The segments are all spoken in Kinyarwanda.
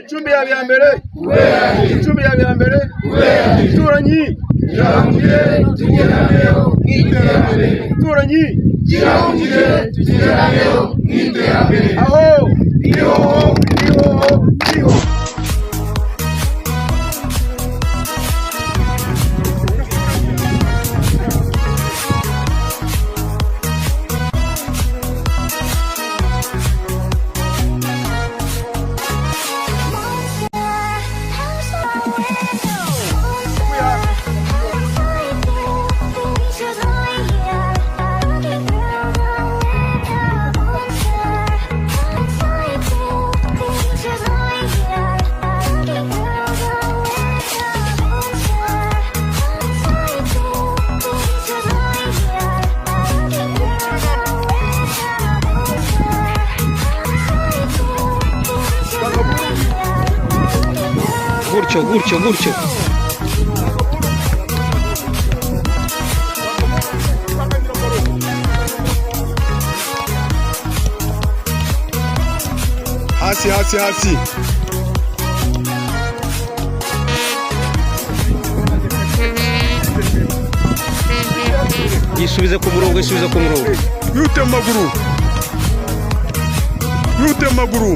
Gicumbi ya mbere Gicumbi ya mbere turanyi kirangire tugeraneho n'iterambere turanyi kirangire tugeraneho n'iterambere aho iyo Gurcho. Hasi. Yisubize ku murongo. Yute maguru.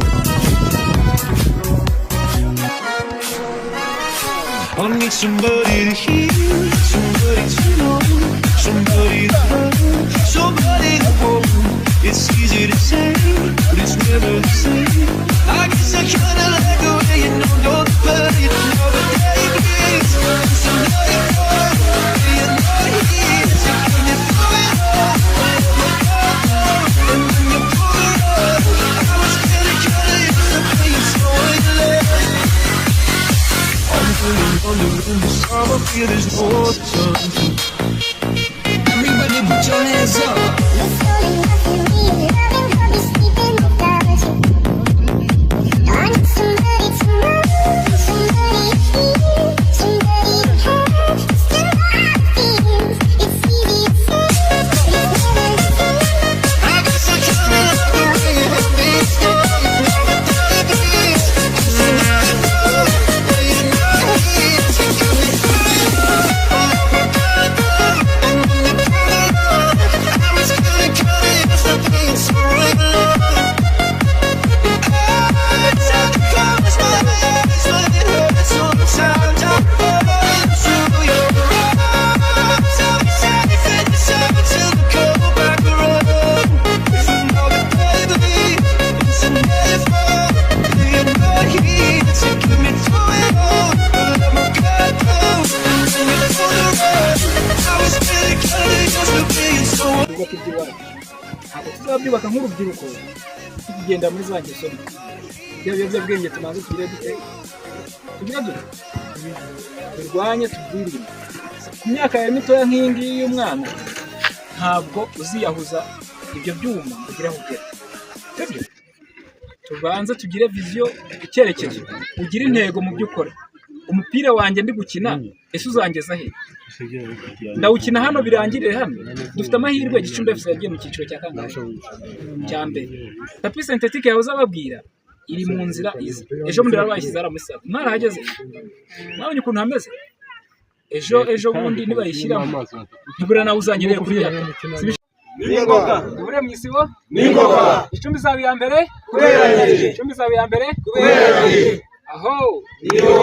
I need somebody to hear, somebody to know, somebody to love, somebody to hold. It's easy to say, but it's never the same. I guess I kinda like the way you know you're the body to know the day bleeds. So now you're gone, you're not here. So can you throw it all, when you're gone, and when you pull it up, I was kinda curious the way you saw it left. I'm feeling under in the summer, feel there's no other time. Everybody put your hands up. Let's go to nothing, we loving how we sleeping without you. I need somebody to know, somebody to hear, somebody to have. Still my feelings, it's easy to say, but it's never the same. I guess I can't love the way you have been staying. Never thought it is, so now I know that you're not here. Byubaka nk'urubyiruko tugenda muri za ngeso by'ubwenge tumaze kugira dute turwanye tubwirinde ku myaka ya mitoya nk'ingi y'umwana ntabwo uziyahuza ibyo byuma kugira ngo ugere tubanze tugire vision icyerekezo ugira intego mu by'ukora umupira wanjye ndi gukina ese uzangeza he ndawukina hano birangirire hano dufite amahirwe Gicumbi FC yagiye mu cyiciro cya kangahe cya mbere tapi synthetique yahoze ababwira iri mu nzira izi ejo bundi barabashyize ara musaga mwarahageze nabonye ukuntu hameze ejo bundi nibayishyiramo ntibura nawe uzanyereye kuri ya Ningoka ubure mu isibo Ningoka Gicumbi zaba ya mbere kuberanye Gicumbi zaba ya mbere kuberanye aho niyo